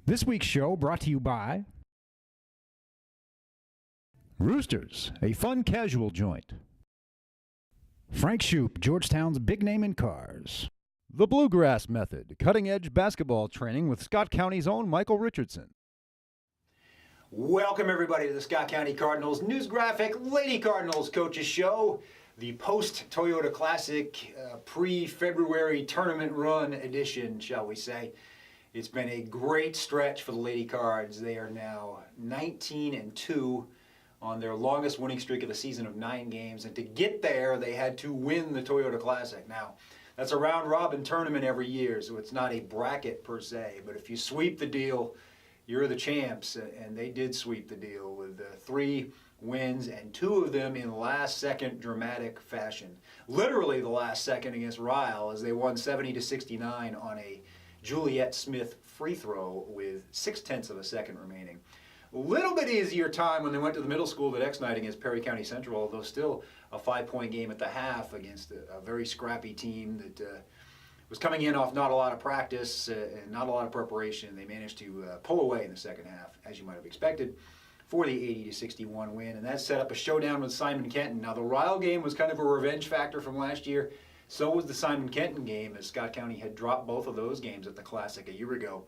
This week's show brought to you by Roosters, a fun casual joint. Frank Shoup, Georgetown's big name in cars. The Bluegrass Method, cutting-edge basketball training with Scott County's own Michael Richardson. Welcome everybody to the Scott County Cardinals News Graphic Lady Cardinals Coaches Show, the post-Toyota Classic pre-February tournament run edition, shall we say. It's been a great stretch for the Lady Cards. They are now 19-2 on their longest winning streak of the season of 9 games. And to get there, they had to win the Toyota Classic. Now, that's a round-robin tournament every year, so it's not a bracket per se. But if you sweep the deal, you're the champs. And they did sweep the deal with 3 wins, and 2 of them in last-second dramatic fashion. Literally the last second against Ryle, as they won 70-69 on a Juliet Smith free throw with 0.6 of a second remaining. A little bit easier time when they went to the middle school the next night against Perry County Central, although still a 5-point game at the half against a very scrappy team that was coming in off not a lot of practice and not a lot of preparation. They managed to pull away in the second half, as you might have expected, for the 80-61 win, and that set up a showdown with Simon Kenton. Now, the Ryle game was kind of a revenge factor from last year. So was the Simon Kenton game, as Scott County had dropped both of those games at the Classic a year ago.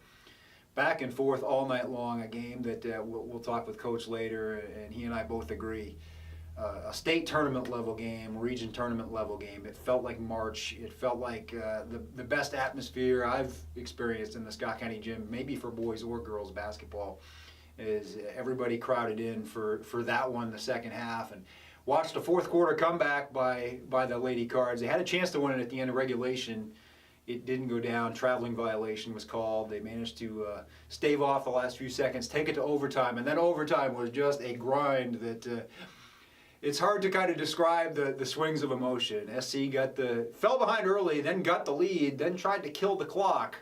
Back and forth all night long, a game that we'll talk with Coach later, and he and I both agree. A state tournament level game, region tournament level game. It felt like March. It felt like the best atmosphere I've experienced in the Scott County gym, maybe for boys or girls basketball, is everybody crowded in for that one, the second half. And watched a fourth quarter comeback by the Lady Cards. They had a chance to win it at the end of regulation. It didn't go down. Traveling violation was called. They managed to stave off the last few seconds, take it to overtime, and then overtime was just a grind that it's hard to kind of describe the swings of emotion. SC fell behind early, then got the lead, then tried to kill the clock.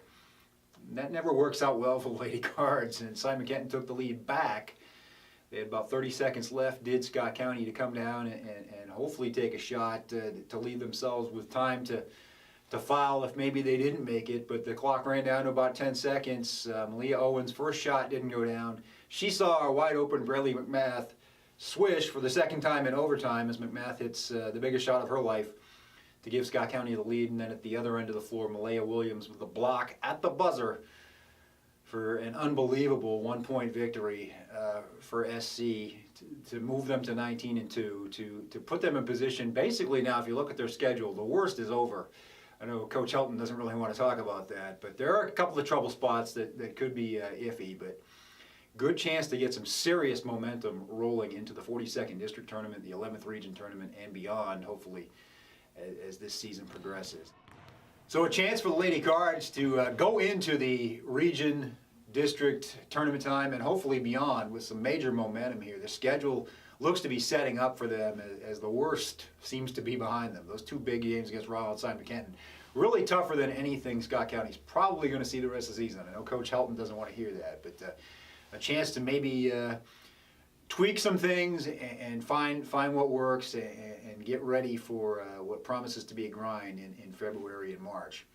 That never works out well for the Lady Cards, and Simon Kenton took the lead back. They had about 30 seconds left, did Scott County to come down and hopefully take a shot to leave themselves with time to foul if maybe they didn't make it. But the clock ran down to about 10 seconds. Malia Owens' first shot didn't go down. She saw a wide open Bradley McMath swish for the second time in overtime as McMath hits the biggest shot of her life to give Scott County the lead. And then at the other end of the floor, Malaya Williams with a block at the buzzer for an unbelievable 1-point victory for SC to move them to 19-2, to put them in position. Basically now, if you look at their schedule, the worst is over. I know Coach Helton doesn't really want to talk about that, but there are a couple of trouble spots that could be iffy, but good chance to get some serious momentum rolling into the 42nd District Tournament, the 11th Region Tournament, and beyond, hopefully, as this season progresses. So a chance for the Lady Cards to go into the region district tournament time and hopefully beyond with some major momentum here. The schedule looks to be setting up for them as the worst seems to be behind them. Those 2 big games against Ryle and Simon Kenton, really tougher than anything Scott County's probably going to see the rest of the season. I know Coach Helton doesn't want to hear that, but a chance to maybe tweak some things and find what works and get ready for what promises to be a grind in February and March.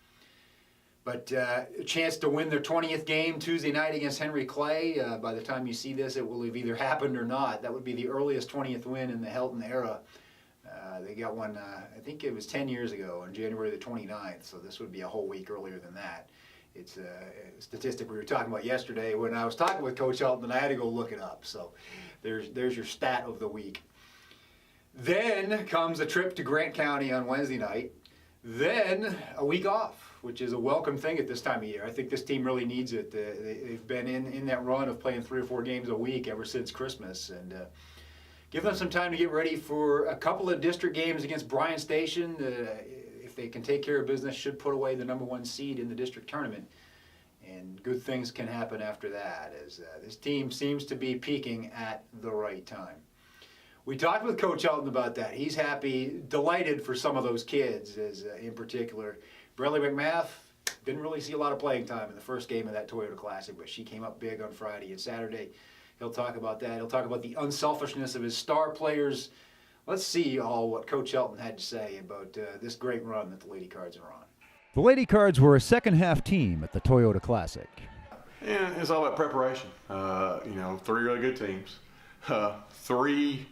But a chance to win their 20th game Tuesday night against Henry Clay. By the time you see this, it will have either happened or not. That would be the earliest 20th win in the Helton era. They got one, I think it was 10 years ago on January the 29th, so this would be a whole week earlier than that. It's a statistic we were talking about yesterday when I was talking with Coach Helton, and I had to go look it up. So there's your stat of the week. Then comes a trip to Grant County on Wednesday night. Then a week off, which is a welcome thing at this time of year. I think this team really needs it. They've been in that run of playing 3 or 4 games a week ever since Christmas, and give them some time to get ready for a couple of district games against Bryan Station. If they can take care of business, should put away the #1 seed in the district tournament, and good things can happen after that, as this team seems to be peaking at the right time. We talked with Coach Helton about that. He's happy, delighted for some of those kids, as in particular, Bradley McMath didn't really see a lot of playing time in the first game of that Toyota Classic, but she came up big on Friday and Saturday. He'll talk about that. He'll talk about the unselfishness of his star players. Let's see all what Coach Helton had to say about this great run that the Lady Cards are on. The Lady Cards were a second-half team at the Toyota Classic. And it's all about preparation. 3 really good teams, 3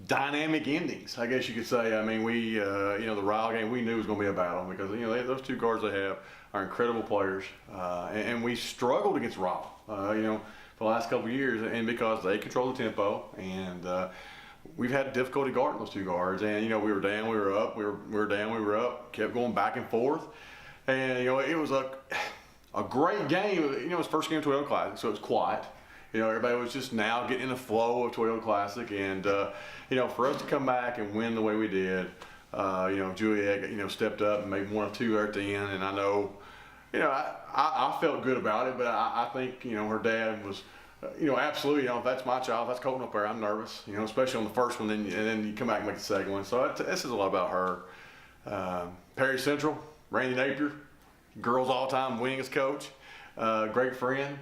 dynamic endings, I guess you could say. I mean, the Ryle game, we knew was going to be a battle because, those 2 guards they have are incredible players. And we struggled against Ryle, for the last couple of years, and because they control the tempo, and we've had difficulty guarding those 2 guards. And, we were down, we were up, we were down, we were up, kept going back and forth. And, it was a great game. It was first game of Toyota Classic, so it was quiet. Everybody was just now getting in the flow of Toyota Classic, and for us to come back and win the way we did, Juliet, stepped up and made 1 or 2 there at the end, and I know, I felt good about it, but I think, her dad was, absolutely, if that's my child, if that's Colton up there, I'm nervous, especially on the first one, and then you come back and make the second one. So this is a lot about her. Perry Central, Randy Napier, girls all-time winningest coach, great friend.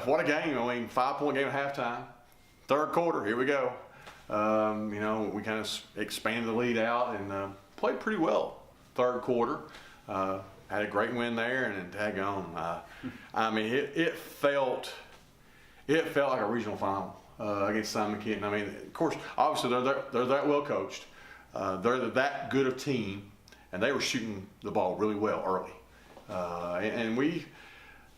What a game. 5-point game at halftime. 3rd quarter, here we go. We kind of expanded the lead out and played pretty well 3rd quarter. Had a great win there, and daggone. It felt like a regional final against Simon Kenton. Of course, obviously they're that well coached. They're that good a team, and they were shooting the ball really well early. And we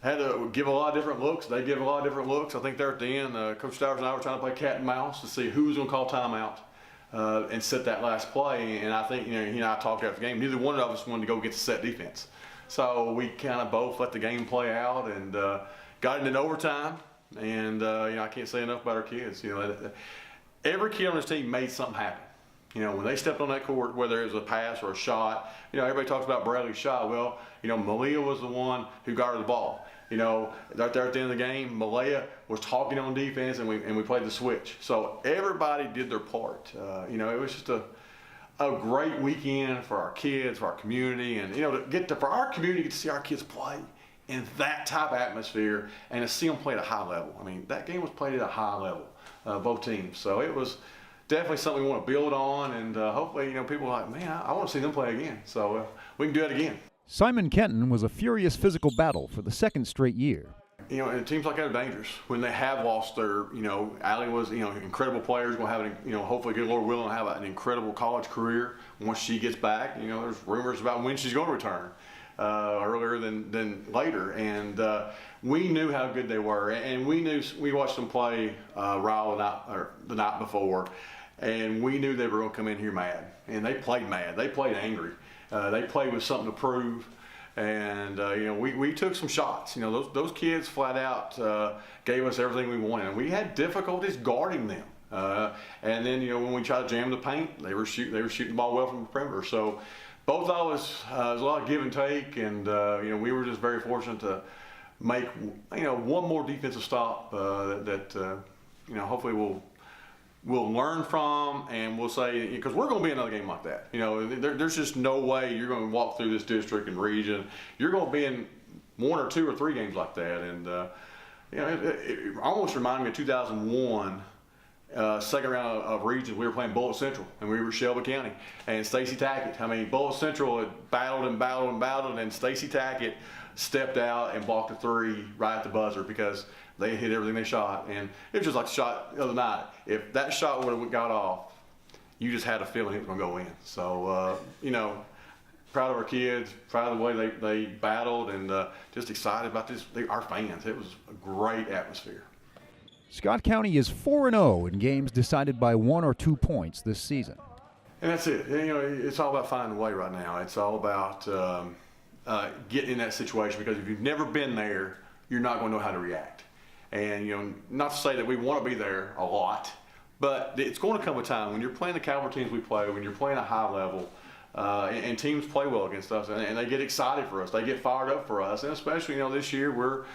had to give a lot of different looks. They give a lot of different looks. I think there at the end, Coach Stowers and I were trying to play cat and mouse to see who was going to call timeout and set that last play. And I think, he and I talked after the game. Neither one of us wanted to go get the set defense. So we kind of both let the game play out and got it in overtime. And, I can't say enough about our kids. Every kid on this team made something happen. When they stepped on that court, whether it was a pass or a shot, everybody talks about Bradley's shot. Well, Malia was the one who guarded the ball. Right there at the end of the game, Malaya was talking on defense, and we played the switch. So everybody did their part. It was just a great weekend for our kids, for our community, and for our community to see our kids play in that type of atmosphere and to see them play at a high level. That game was played at a high level, both teams. So it was definitely something we want to build on, and hopefully, people are like, man, I want to see them play again. So we can do it again. Simon Kenton was a furious physical battle for the 2nd straight year. And teams like that are dangerous when they have lost their, Allie was, incredible players, going to have, hopefully, good Lord willing, have an incredible college career once she gets back. There's rumors about when she's going to return earlier than later. And we knew how good they were, and we watched them play Ryle the night before, and we knew they were going to come in here mad. And they played mad. They played angry. They played with something to prove, and we took some shots. Those kids flat out gave us everything we wanted, and we had difficulties guarding them. And then when we tried to jam the paint, they were shooting the ball well from the perimeter. So both of us, there's a lot of give and take, and we were just very fortunate to make one more defensive stop that hopefully we'll learn from, and we'll say, because we're going to be another game like that. There's just no way you're going to walk through this district and region. You're going to be in 1 or 2 or 3 games like that. And, it almost reminded me of 2001, second round of regions. We were playing Bullitt Central, and we were Shelby County. And Stacy Tackett, Bullitt Central had battled, and Stacy Tackett stepped out and blocked a 3 right at the buzzer because they hit everything they shot. And it was just like the shot the other night. If that shot would have got off, you just had a feeling it was going to go in. So, proud of our kids, proud of the way they battled, and just excited about our fans. It was a great atmosphere. Scott County is 4-0 in games decided by 1 or 2 points this season. And that's it. It's all about finding a way right now. It's all about getting in that situation, because if you've never been there, you're not going to know how to react. And, not to say that we want to be there a lot, but it's going to come a time when you're playing the caliber teams we play, when you're playing a high level, and teams play well against us, and they get excited for us. They get fired up for us. And especially, this year we're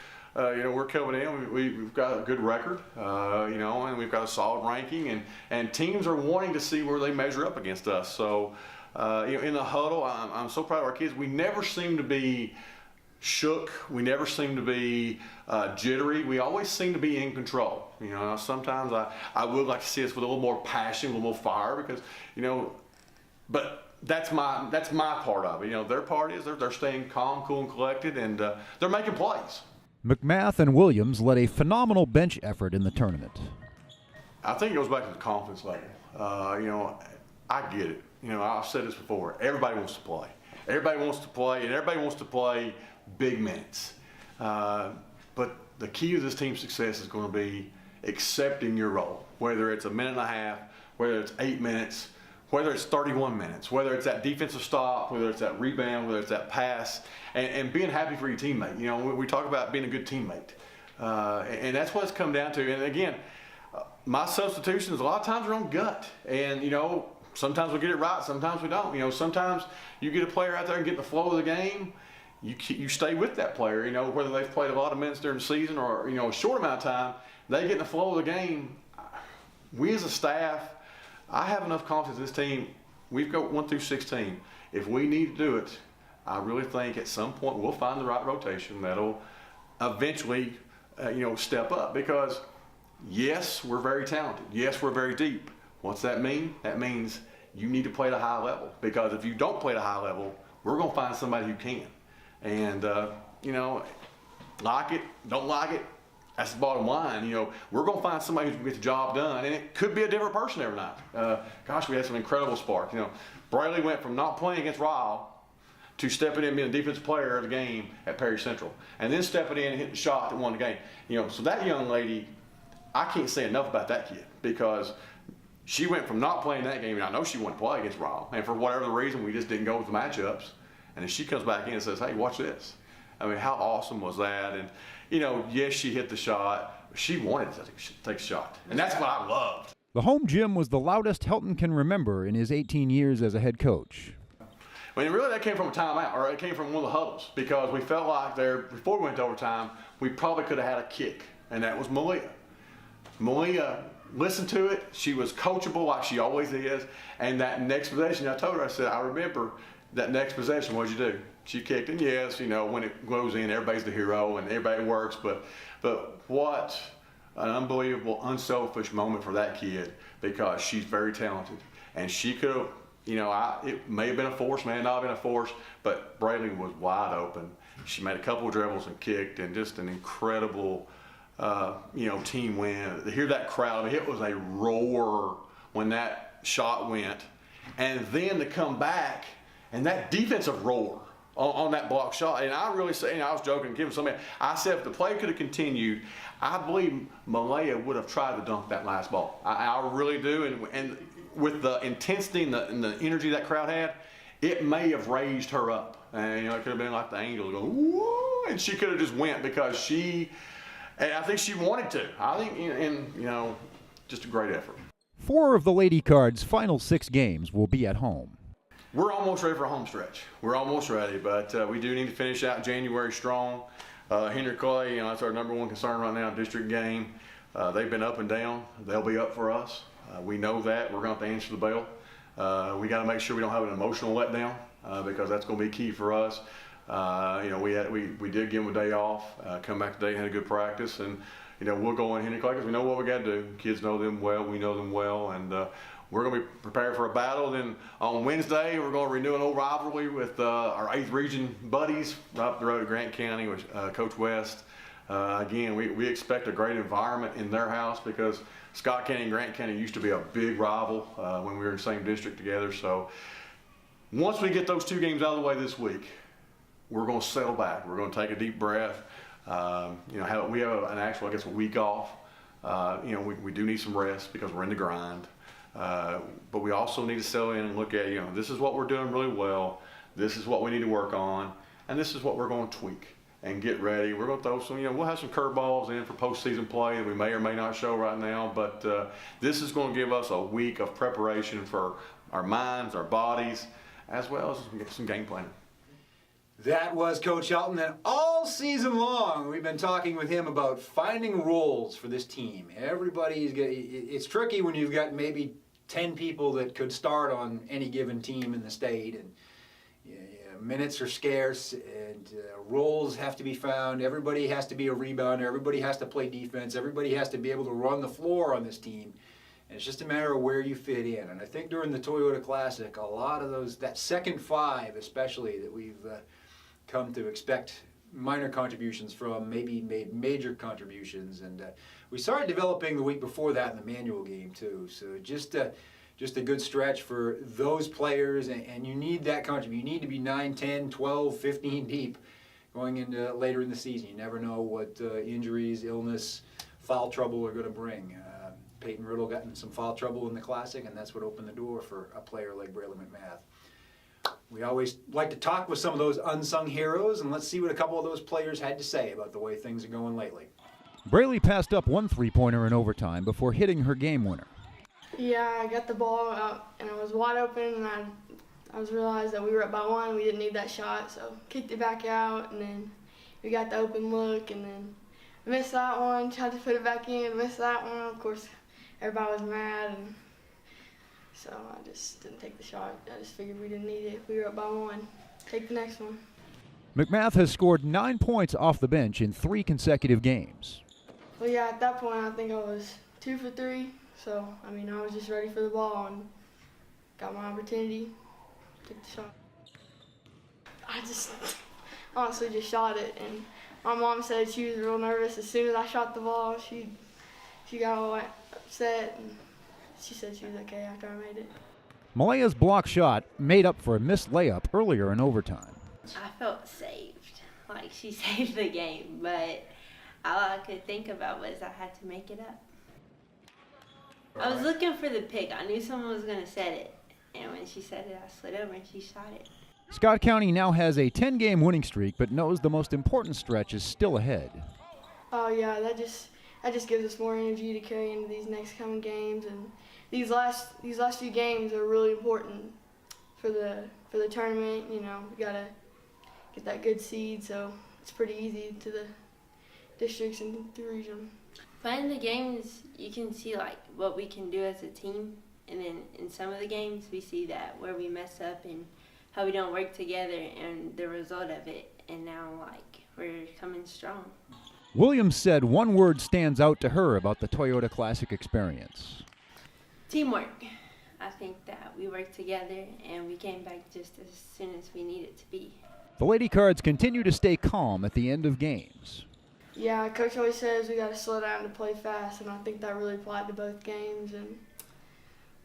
coming in. We've got a good record, and we've got a solid ranking, and teams are wanting to see where they measure up against us. So, in the huddle, I'm so proud of our kids. We never seem to be shook. We never seem to be jittery. We always seem to be in control. Sometimes I would like to see us with a little more passion, a little more fire, because, but that's my part of it. Their part is they're staying calm, cool, and collected, and they're making plays. McMath and Williams led a phenomenal bench effort in the tournament. I think it goes back to the confidence level. I get it. I've said this before. Everybody wants to play. Everybody wants to play, and everybody wants to play big minutes. But the key to this team's success is going to be accepting your role, whether it's a minute and a half, whether it's 8 minutes, whether it's 31 minutes, whether it's that defensive stop, whether it's that rebound, whether it's that pass, and being happy for your teammate. We talk about being a good teammate. And that's what it's come down to. And again, my substitutions a lot of times are on gut. And, sometimes we get it right, sometimes we don't. Sometimes you get a player out there and get the flow of the game. You stay with that player, whether they've played a lot of minutes during the season or, a short amount of time, they get in the flow of the game. We as a staff, I have enough confidence in this team. We've got 1 through 16. If we need to do it, I really think at some point we'll find the right rotation that'll eventually, step up. Because, yes, we're very talented. Yes, we're very deep. What's that mean? That means you need to play at a high level. Because if you don't play at a high level, we're going to find somebody who can. And, like it, don't like it, that's the bottom line. We're going to find somebody who's going to get the job done, and it could be a different person every night. Gosh, we had some incredible sparks. Braley went from not playing against Ryle to stepping in and being a defensive player of the game at Perry Central, and then stepping in and hitting the shot that won the game. So that young lady, I can't say enough about that kid because she went from not playing that game, and I know she wanted to play against Ryle, and for whatever the reason, we just didn't go with the matchups. And then she comes back in and says, hey, watch this. I mean, how awesome was that? And, yes, she hit the shot. She wanted to take a shot. And that's what I loved. The home gym was the loudest Helton can remember in his 18 years as a head coach. I mean, really, that came from a timeout, or it came from one of the huddles, because we felt like before we went to overtime, we probably could have had a kick, and that was Malia. Malia listened to it. She was coachable like she always is. And that next possession, I told her, I said, I remember that next possession, what'd you do? She kicked, and yes, when it goes in, everybody's the hero and everybody works, but what an unbelievable, unselfish moment for that kid, because she's very talented. And she could have, it may have been a force, may not have been a force, but Braley was wide open. She made a couple of dribbles and kicked, and just an incredible, team win. To hear that crowd, I mean, it was a roar when that shot went. And then to come back, and that defensive roar on that block shot. And I really say, I was joking, giving somebody, I said if the play could have continued, I believe Malaya would have tried to dunk that last ball. I really do. And with the intensity and the energy that crowd had, it may have raised her up. And, it could have been like the angel going, whoa, and she could have just went because and I think she wanted to. I think, just a great effort. 4 of the Lady Cards' final 6 games will be at home. We're almost ready for a home stretch. We're almost ready, but we do need to finish out January strong. Henry Clay, that's our number one concern right now, district game. They've been up and down. They'll be up for us. We know that. We're going to have to answer the bell. We got to make sure we don't have an emotional letdown because that's going to be key for us. We did give them a day off, come back today and had a good practice, and we'll go in Henry Clay because we know what we got to do. Kids know them well, we know them well, and we're going to be prepared for a battle. Then on Wednesday, we're going to renew an old rivalry with our 8th region buddies right up the road to Grant County with Coach West. Again, we expect a great environment in their house because Scott County and Grant County used to be a big rival when we were in the same district together. So once we get those 2 games out of the way this week, we're going to settle back. We're going to take a deep breath. We have a week off. We do need some rest because we're in the grind. But we also need to settle in and look at, this is what we're doing really well. This is what we need to work on. And this is what we're going to tweak and get ready. We're going to throw some, we'll have some curveballs in for postseason play that we may or may not show right now. But this is going to give us a week of preparation for our minds, our bodies, as well as some game planning. That was Coach Helton, and all season long we've been talking with him about finding roles for this team. It's tricky when you've got maybe 10 people that could start on any given team in the state, and minutes are scarce, and roles have to be found. Everybody has to be a rebounder. Everybody has to play defense. Everybody has to be able to run the floor on this team. And it's just a matter of where you fit in. And I think during the Toyota Classic, a lot of that second 5 especially that we've come to expect minor contributions from, maybe made major contributions, and we started developing the week before that in the manual game too. So just a good stretch for those players, and you need that contribution. You need to be 9, 10, 12, 15 deep going into later in the season. You never know what injuries, illness, foul trouble are going to bring. Peyton Riddle got in some foul trouble in the Classic, and that's what opened the door for a player like Braylon McMath. We always like to talk with some of those unsung heroes, and let's see what a couple of those players had to say about the way things are going lately. Braley passed up one three-pointer in overtime before hitting her game winner. Yeah, I got the ball out, and I was wide open, and I realized that we were up by one. We didn't need that shot, so kicked it back out, and then we got the open look, and then I missed that one, tried to put it back in, missed that one. Of course, everybody was mad, and so I just didn't take the shot. I just figured we didn't need it. We were up by one. Take the next one. McMath has scored 9 points off the bench in 3 consecutive games. Well, yeah, at that point, I think I was 2 for 3. So, I mean, I was just ready for the ball and got my opportunity, took the shot. I just honestly just shot it, and my mom said she was real nervous. As soon as I shot the ball, she got all upset, and she said she was okay after I made it. Malaya's block shot made up for a missed layup earlier in overtime. I felt saved, like she saved the game, but all I could think about was I had to make it up. I was looking for the pick. I knew someone was going to set it, and when she said it, I slid over and she shot it. Scott County now has a 10-game winning streak, but knows the most important stretch is still ahead. Oh yeah, that just gives us more energy to carry into these next coming games, and these last few games are really important for the tournament. You know, we gotta get that good seed, so it's pretty easy to the districts and the region. Playing the games, you can see like what we can do as a team, and then in some of the games we see that where we mess up and how we don't work together and the result of it, and now like we're coming strong. Williams said one word stands out to her about the Toyota Classic experience. Teamwork. I think that we worked together and we came back just as soon as we needed to be. The Lady Cards continue to stay calm at the end of games. Yeah, Coach always says we got to slow down to play fast, and I think that really applied to both games, and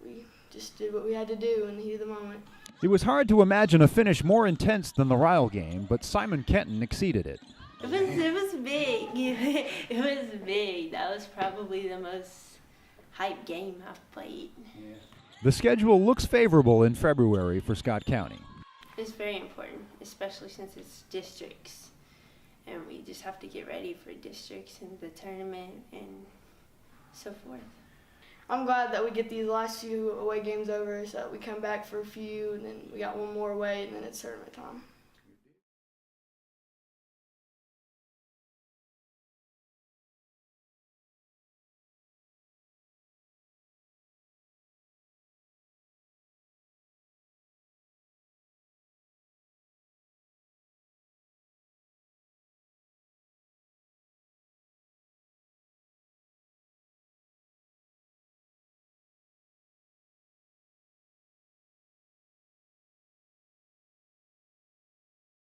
we just did what we had to do in the heat of the moment. It was hard to imagine a finish more intense than the Ryle game, but Simon Kenton exceeded it. It was big. It was big. That was probably the most hype game I've played. Yeah. The schedule looks favorable in February for Scott County. It's very important, especially since it's districts. And we just have to get ready for districts and the tournament and so forth. I'm glad that we get these last few away games over so that we come back for a few, and then we got one more away, and then it's tournament time.